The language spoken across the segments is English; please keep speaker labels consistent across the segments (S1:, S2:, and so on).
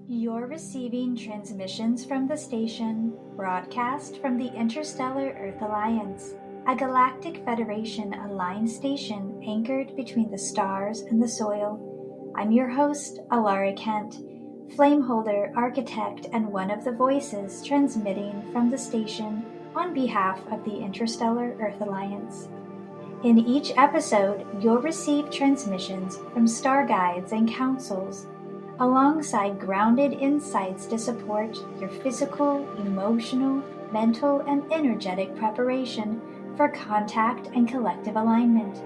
S1: You're receiving transmissions from the station, broadcast from the Interstellar Earth Alliance, a Galactic Federation-aligned station anchored between the stars and the soil. I'm your host, Alara Kent, flameholder, architect, and one of the voices transmitting from the station on behalf of the Interstellar Earth Alliance. In each episode, you'll receive transmissions from star guides and councils, alongside grounded insights to support your physical, emotional, mental, and energetic preparation for contact and collective alignment.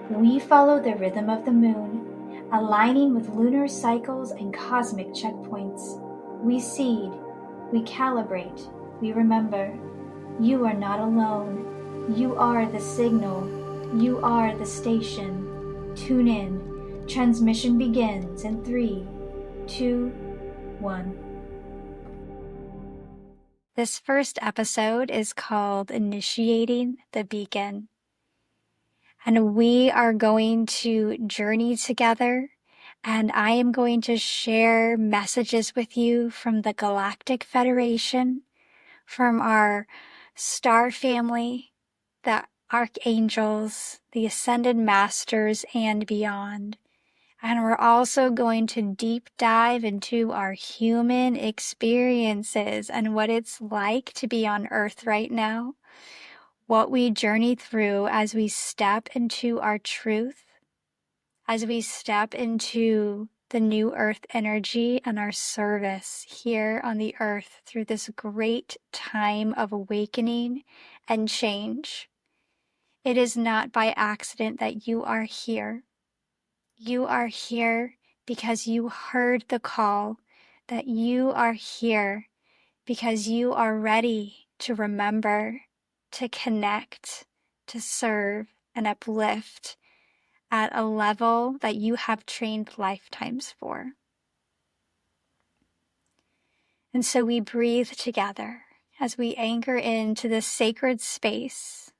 S1: We follow the rhythm of the moon, aligning with lunar cycles and cosmic checkpoints. We seed, we calibrate, we remember. You are not alone. You are the signal. You are the station. Tune in. Transmission begins in 3, 2, 1. This first episode is called Initiating the Beacon. And we are going to journey together, and I am going to share messages with you from the Galactic Federation, from our star family, the archangels, the ascended masters, and beyond. And we're also going to deep dive into our human experiences and what it's like to be on Earth right now, what we journey through as we step into our truth, as we step into the new Earth energy and our service here on the Earth through this great time of awakening and change. It is not by accident that you are here. You are here because you heard the call, that you are here because you are ready to remember, to connect, to serve, and uplift at a level that you have trained lifetimes for. And so we breathe together as we anchor into this sacred space.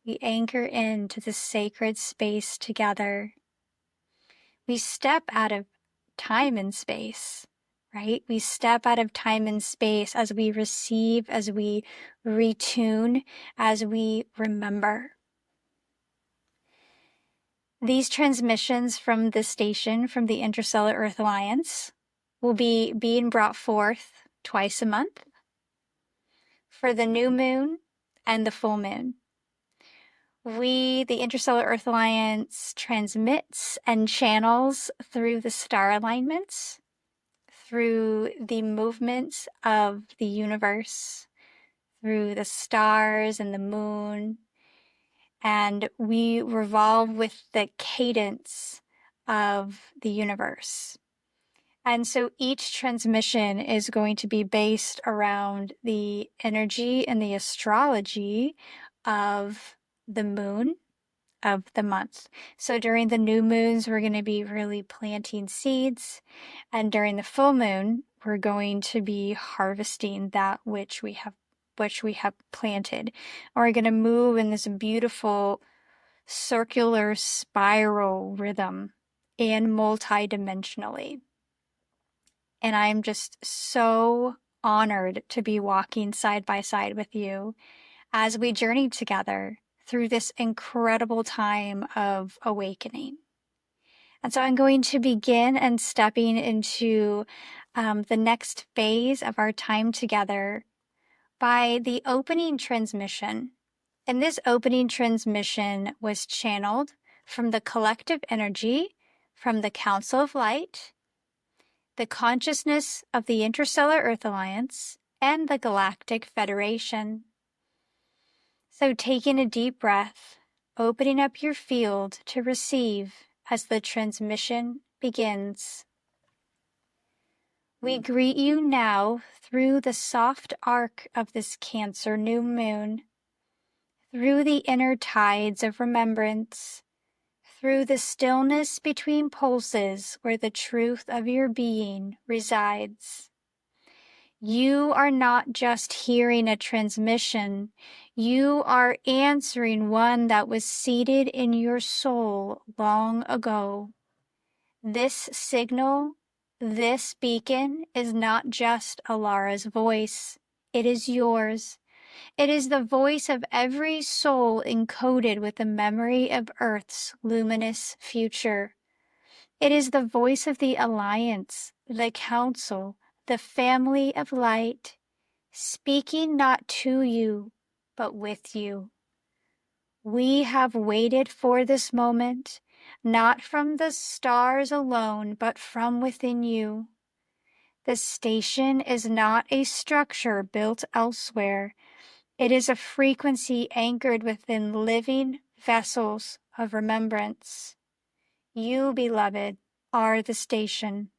S1: We anchor into the sacred space together. We step out of time and space, right? We step out of time and space as we receive, as we retune, as we remember. These transmissions from the station, from the Interstellar Earth Alliance, will be being brought forth twice a month for the new moon and the full moon. We, the Interstellar Earth Alliance, transmits and channels through the star alignments, through the movements of the universe, through the stars and the moon, and we revolve with the cadence of the universe. And so each transmission is going to be based around the energy and the astrology of the moon of the month. So during the new moons, we're going to be really planting seeds. And during the full moon, we're going to be harvesting that which we have planted. And we're going to move in this beautiful circular spiral rhythm and multidimensionally. And I'm just so honored to be walking side by side with you as we journey together through this incredible time of awakening. And so I'm going to begin and stepping into the next phase of our time together by the opening transmission. And this opening transmission was channeled from the collective energy, from the Council of Light, the consciousness of the Interstellar Earth Alliance, and the Galactic Federation. So taking a deep breath, opening up your field to receive as the transmission begins. We greet you now through the soft arc of this Cancer new moon, through the inner tides of remembrance, through the stillness between pulses where the truth of your being resides. You are not just hearing a transmission, you are answering one that was seated in your soul long ago. This signal This beacon is not just Alara's voice. It is yours. It is the voice of every soul encoded with the memory of Earth's luminous future. It is the voice of the Alliance, the Council, the family of light, speaking not to you, but with you. We have waited for this moment, not from the stars alone, but from within you. The station is not a structure built elsewhere. It is a frequency anchored within living vessels of remembrance. You, beloved, are the station.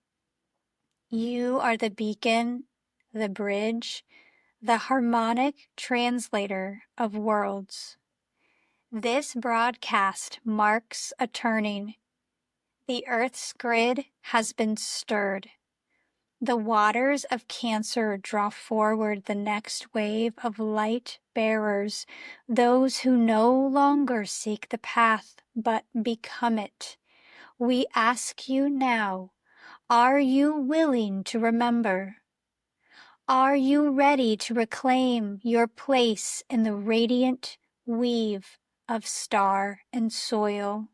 S1: You are the beacon, the bridge, the harmonic translator of worlds. This broadcast marks a turning. The Earth's grid has been stirred. The waters of Cancer draw forward the next wave of light bearers, those who no longer seek the path but become it. We ask you now, are you willing to remember? Are you ready to reclaim your place in the radiant weave of star and soil?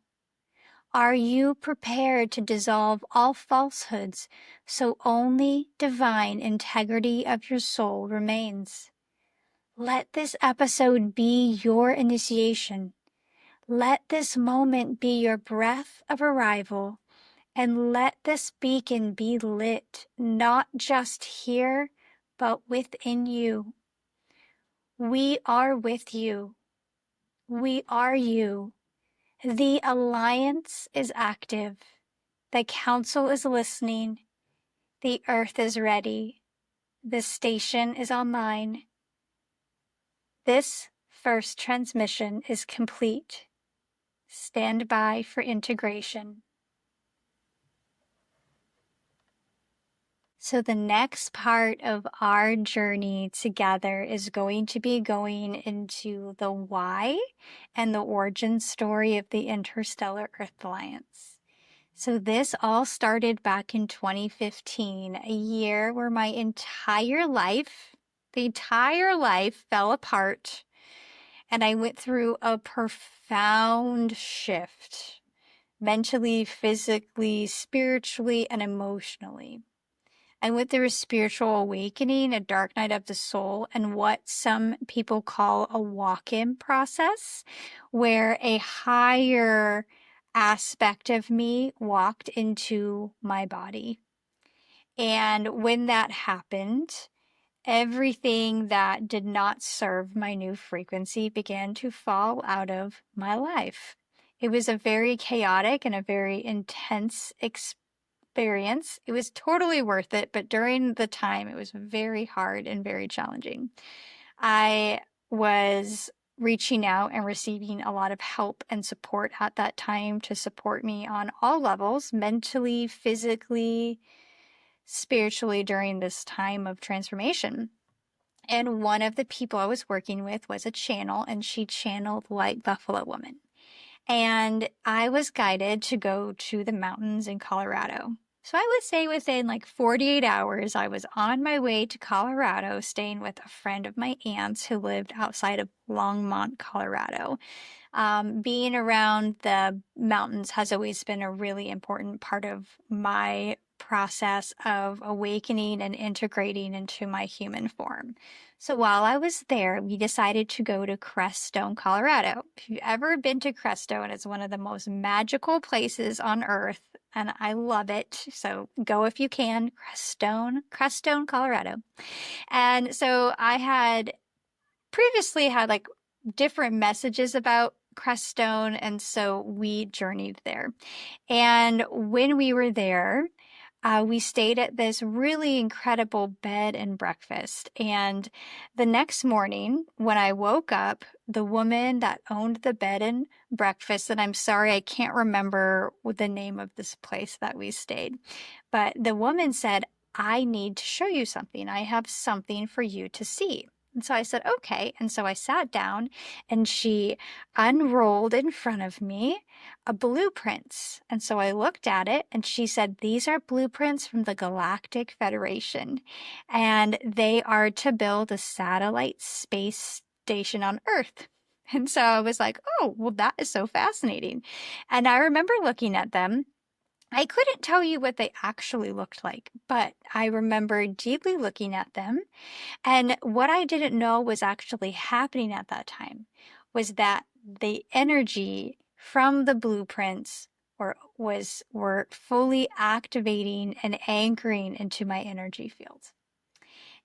S1: Are you prepared to dissolve all falsehoods so only divine integrity of your soul remains? Let this episode be your initiation. Let this moment be your breath of arrival, and let this beacon be lit not just here, but within you. We are with you. We are you. The Alliance is active. The Council is listening. The Earth is ready. The station is online. This first transmission is complete. Stand by for integration. So the next part of our journey together is going to be going into the why and the origin story of the Interstellar Earth Alliance. So this all started back in 2015, a year where my entire life, the entire life fell apart, and I went through a profound shift, mentally, physically, spiritually, and emotionally. I went through a spiritual awakening, a dark night of the soul, and what some people call a walk-in process, where a higher aspect of me walked into my body. And when that happened, everything that did not serve my new frequency began to fall out of my life. It was a very chaotic and a very intense experience. It was totally worth it, but during the time, it was very hard and very challenging. I was reaching out and receiving a lot of help and support at that time to support me on all levels, mentally, physically, spiritually, during this time of transformation. And one of the people I was working with was a channel, and she channeled White Buffalo Woman. And I was guided to go to the mountains in Colorado. So I would say within like 48 hours, I was on my way to Colorado, staying with a friend of my aunt's who lived outside of Longmont, Colorado. Being around the mountains has always been a really important part of my process of awakening and integrating into my human form. So while I was there, we decided to go to Crestone, Colorado. If you've ever been to Crestone, it's one of the most magical places on earth, and I love it. So go if you can. Crestone, Colorado. And so I had previously had like different messages about Crestone, and so we journeyed there. And when we were there, we stayed at this really incredible bed and breakfast. And the next morning, when I woke up, the woman that owned the bed and breakfast, and I'm sorry, I can't remember the name of this place that we stayed, but the woman said, I need to show you something. I have something for you to see. And so I said, okay. And so I sat down and she unrolled in front of me a blueprints. And so I looked at it and she said, these are blueprints from the Galactic Federation, and they are to build a satellite space station on Earth. And so I was like, oh, well, that is so fascinating. And I remember looking at them. I couldn't tell you what they actually looked like, but I remember deeply looking at them. And what I didn't know was actually happening at that time was that the energy from the blueprints were fully activating and anchoring into my energy field,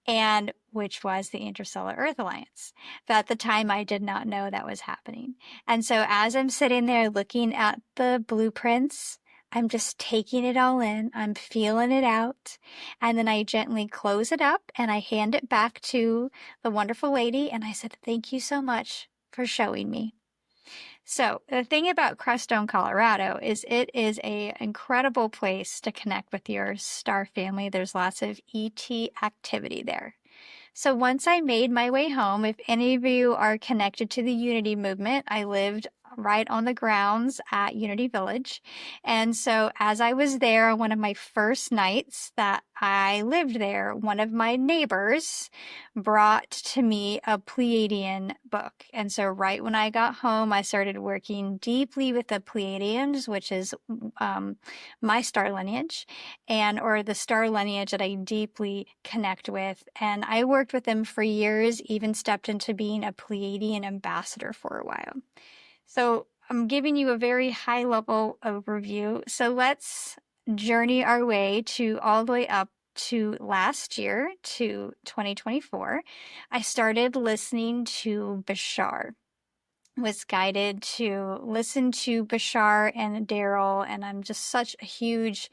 S1: and which was the Interstellar Earth Alliance. But at the time, I did not know that was happening. And so as I'm sitting there looking at the blueprints, I'm just taking it all in. I'm feeling it out. And then I gently close it up and I hand it back to the wonderful lady. And I said, thank you so much for showing me. So the thing about Crestone, Colorado is it is an incredible place to connect with your star family. There's lots of ET activity there. So once I made my way home, if any of you are connected to the Unity movement, I lived right on the grounds at Unity Village. And so as I was there on one of my first nights that I lived there, one of my neighbors brought to me a Pleiadian book. And so right when I got home, I started working deeply with the Pleiadians, which is my star lineage, or the star lineage that I deeply connect with. And I worked with them for years, even stepped into being a Pleiadian ambassador for a while. So I'm giving you a very high level overview. So let's journey our way all the way up to last year, to 2024. I started listening to Bashar. Was guided to listen to Bashar and Daryl, and I'm just such a huge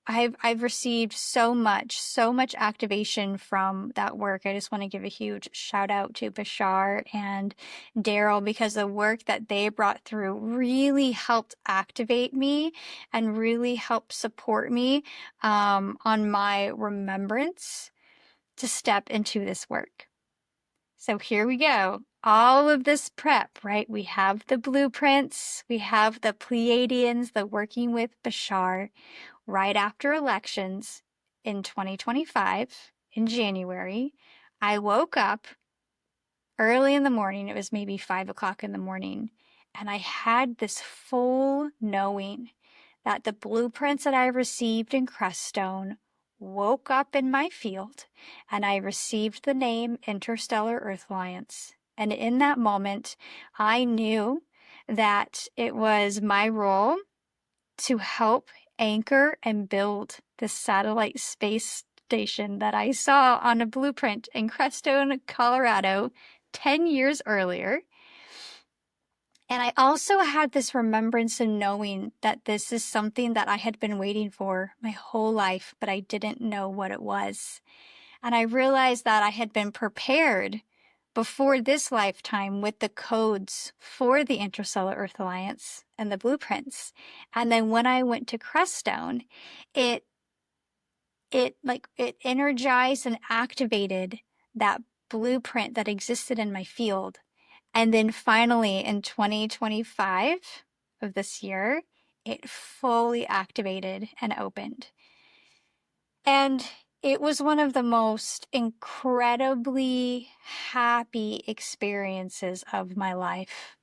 S1: I've received so much activation from that work. I just want to give a huge shout out to Bashar and Daryl, because the work that they brought through really helped activate me and really helped support me on my remembrance to step into this work. So here we go. All of this prep, right? We have the blueprints, we have the Pleiadians, the working with Bashar right after elections in 2025 in January. I woke up early in the morning. It was maybe 5 o'clock in the morning. And I had this full knowing that the blueprints that I received in Crestone woke up in my field, and I received the name Interstellar Earth Alliance. And in that moment, I knew that it was my role to help anchor and build the satellite space station that I saw on a blueprint in Crestone, Colorado, 10 years earlier. And I also had this remembrance and knowing that this is something that I had been waiting for my whole life, but I didn't know what it was. And I realized that I had been prepared before this lifetime with the codes for the Interstellar Earth Alliance and the blueprints. And then when I went to Crestone, it energized and activated that blueprint that existed in my field. And then finally in 2025 of this year, it fully activated and opened. And it was one of the most incredibly happy experiences of my life.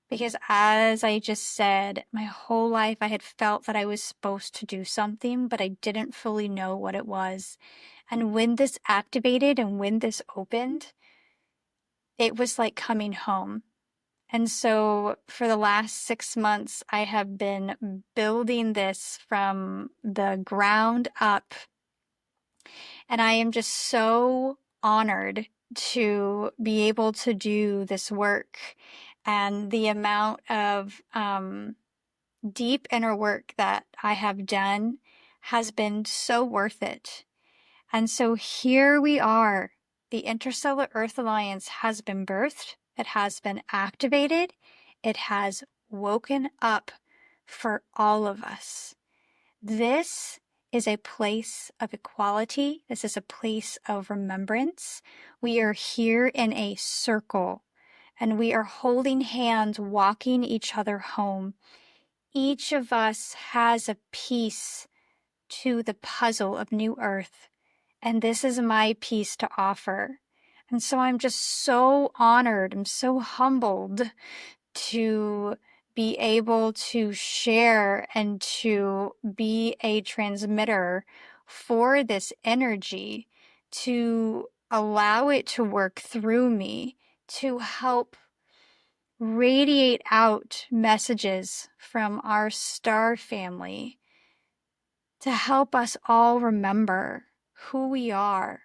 S1: Because as I just said, my whole life I had felt that I was supposed to do something, but I didn't fully know what it was. And when this activated and when this opened, it was like coming home. And so for the last 6 months, I have been building this from the ground up. And I am just so honored to be able to do this work, and the amount of deep inner work that I have done has been so worth it. And so here we are. The Interstellar Earth Alliance has been birthed. It has been activated. It has woken up for all of us. This is a place of equality. This is a place of remembrance. We are here in a circle, and we are holding hands, walking each other home. Each of us has a piece to the puzzle of New Earth, and this is my piece to offer. And so I'm just so honored, I'm so humbled to be able to share and to be a transmitter for this energy, to allow it to work through me, to help radiate out messages from our star family, to help us all remember who we are,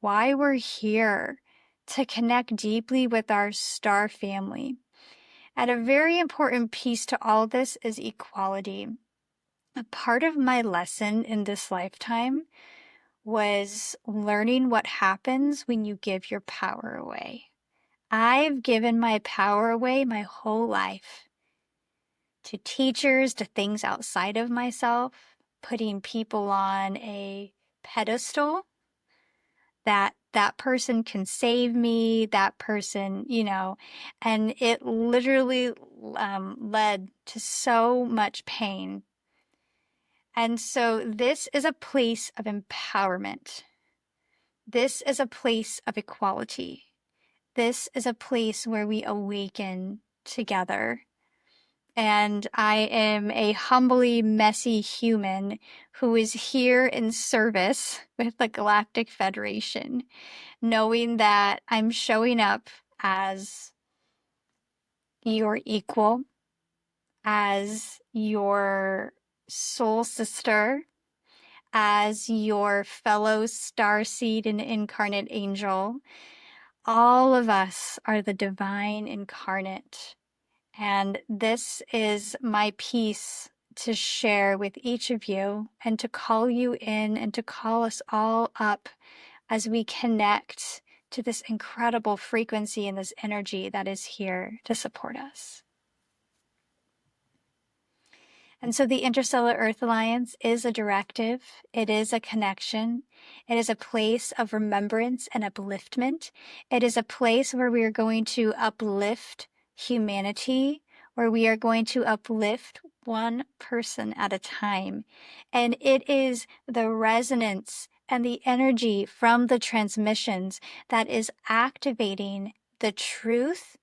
S1: why we're here, to connect deeply with our star family. And a very important piece to all this is equality. A part of my lesson in this lifetime was learning what happens when you give your power away. I've given my power away my whole life to teachers, to things outside of myself, putting people on a pedestal that person can save me, that person, and it literally led to so much pain. And so this is a place of empowerment. This is a place of equality. This is a place where we awaken together. And I am a humbly messy human who is here in service with the Galactic Federation, knowing that I'm showing up as your equal, as your soul sister, as your fellow starseed and incarnate angel. All of us are the divine incarnate. And this is my piece to share with each of you and to call you in and to call us all up as we connect to this incredible frequency and this energy that is here to support us. And so the Interstellar Earth Alliance is a directive. It is a connection. It is a place of remembrance and upliftment. It is a place where we are going to uplift humanity, where we are going to uplift one person at a time. And it is the resonance and the energy from the transmissions that is activating the truth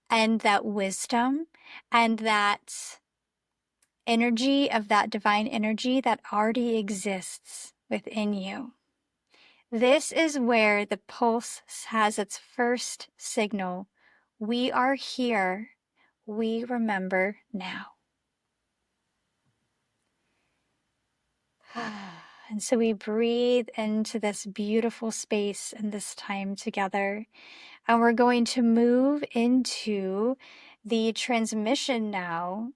S1: and that wisdom and that energy of that divine energy that already exists within you. This is where the pulse has its first signal. We are here. We remember now. And so we breathe into this beautiful space and this time together. And we're going to move into the transmission now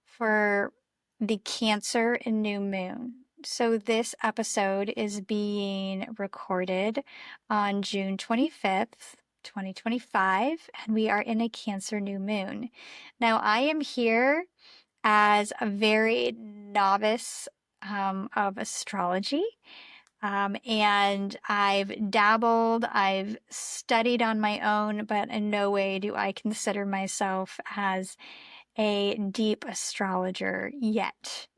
S1: for the Cancer and new moon. So this episode is being recorded on June 25th, 2025, and we are in a Cancer new moon. Now, I am here as a very novice of astrology. And I've dabbled, I've studied on my own, but in no way do I consider myself as a deep astrologer yet.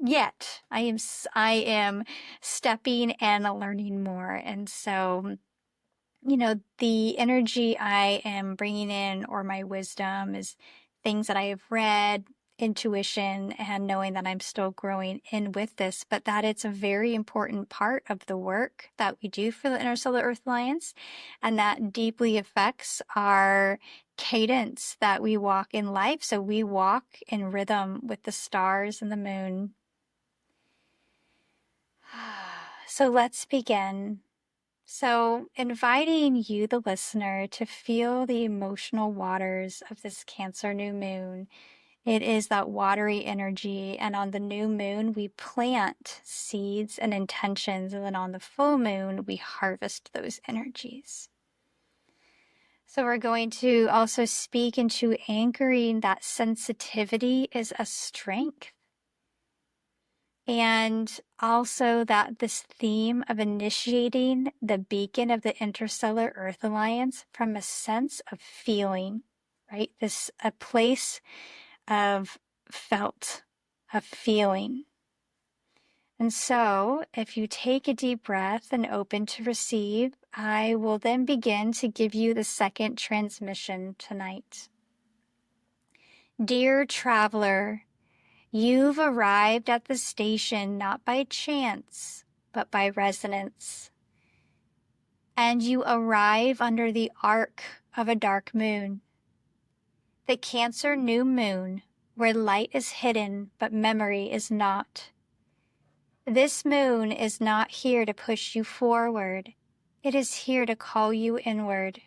S1: I am stepping and learning more. And so, the energy I am bringing in or my wisdom is things that I have read, intuition, and knowing that I'm still growing in with this, but that it's a very important part of the work that we do for the Interstellar Earth Alliance, and that deeply affects our cadence that we walk in life. So we walk in rhythm with the stars and the moon. So let's begin. So, inviting you, the listener, to feel the emotional waters of this Cancer new moon. It is that watery energy, and on the new moon, we plant seeds and intentions, and then on the full moon, we harvest those energies. So we're going to also speak into anchoring that sensitivity is a strength. And also that this theme of initiating the beacon of the Interstellar Earth Alliance from a sense of feeling, right? A place of felt, of feeling. And so if you take a deep breath and open to receive, I will then begin to give you the second transmission tonight. Dear traveler, you've arrived at the station not by chance, but by resonance. And you arrive under the arc of a dark moon, the Cancer new moon, where light is hidden but memory is not. This moon is not here to push you forward. It is here to call you inward,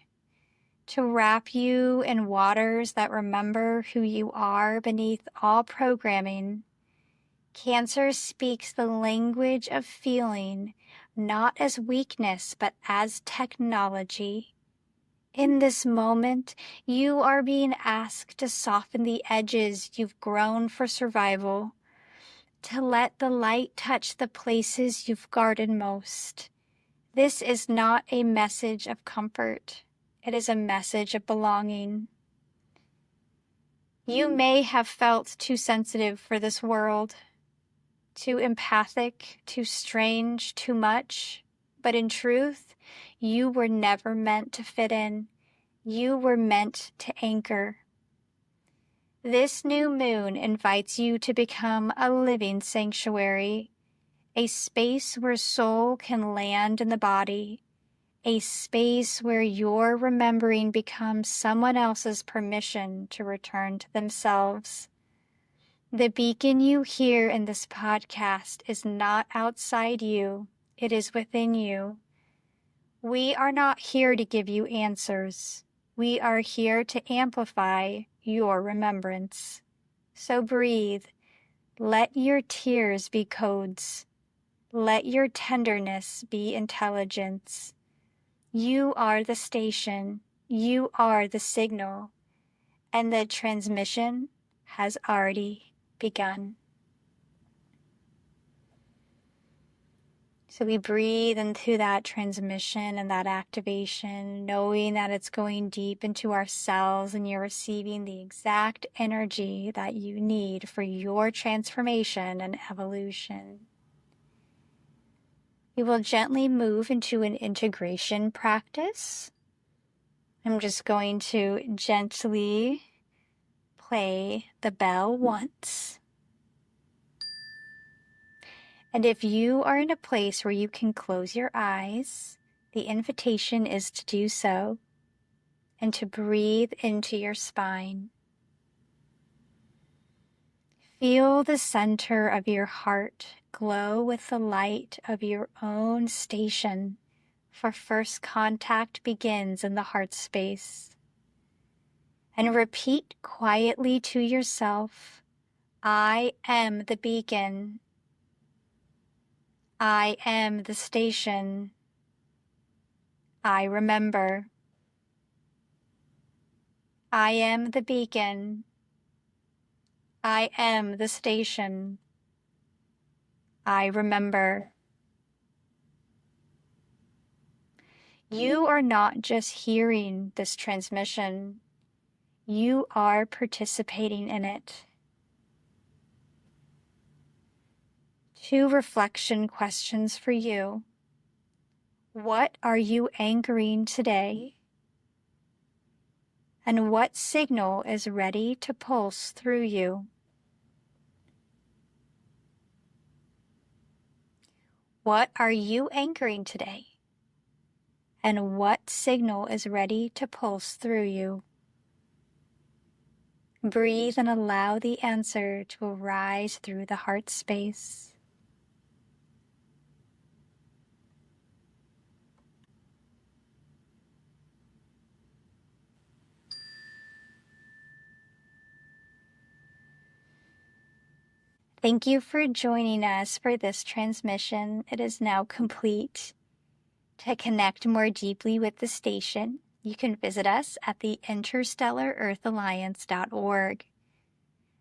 S1: to wrap you in waters that remember who you are beneath all programming. Cancer speaks the language of feeling, not as weakness, but as technology. In this moment, you are being asked to soften the edges you've grown for survival, to let the light touch the places you've guarded most. This is not a message of comfort. It is a message of belonging. You may have felt too sensitive for this world, too empathic, too strange, too much. But in truth, you were never meant to fit in. You were meant to anchor. This new moon invites you to become a living sanctuary, a space where soul can land in the body, a space where your remembering becomes someone else's permission to return to themselves. The beacon you hear in this podcast is not outside you, it is within you. We are not here to give you answers. We are here to amplify your remembrance. So breathe. Let your tears be codes. Let your tenderness be intelligence. You are the station. You are the signal. And the transmission has already begun. So we breathe into that transmission and that activation, knowing that it's going deep into our cells and you're receiving the exact energy that you need for your transformation and evolution. We will gently move into an integration practice. I'm just going to gently play the bell once. And if you are in a place where you can close your eyes, the invitation is to do so and to breathe into your spine. Feel the center of your heart glow with the light of your own station, for first contact begins in the heart space. And repeat quietly to yourself, I am the beacon. I am the station. I remember. I am the beacon. I am the station. I remember. You are not just hearing this transmission. You are participating in it. 2 reflection questions for you. What are you anchoring today? And what signal is ready to pulse through you? What are you anchoring today? And what signal is ready to pulse through you? Breathe and allow the answer to arise through the heart space. Thank you for joining us for this transmission. It is now complete. To connect more deeply with the station, you can visit us at the interstellaraearthalliance.org.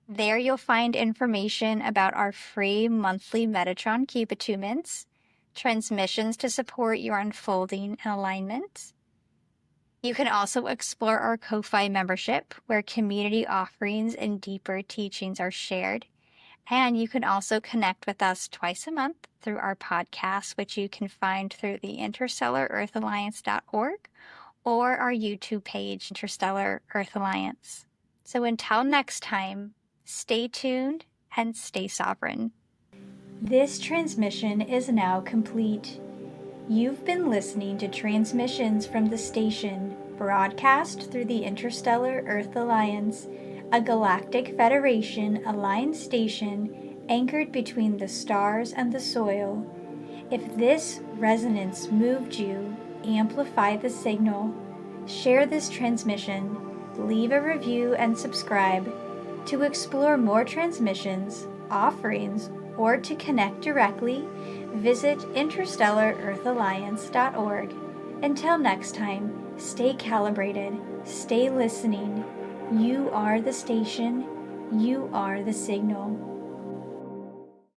S1: There you'll find information about our free monthly Metatron Cube attunements, transmissions to support your unfolding and alignment. You can also explore our Ko-Fi membership, where community offerings and deeper teachings are shared. And you can also connect with us twice a month through our podcast, which you can find through the interstellarearthalliance.org or our YouTube page, Interstellar Earth Alliance. So until next time, stay tuned and stay sovereign. This transmission is now complete. You've been listening to transmissions from the station, broadcast through the Interstellar Earth Alliance, a Galactic Federation-aligned station anchored between the stars and the soil. If this resonance moved you, amplify the signal, share this transmission, leave a review and subscribe. To explore more transmissions, offerings, or to connect directly, visit interstellarearthalliance.org. Until next time, stay calibrated, stay listening. You are the station, you are the signal.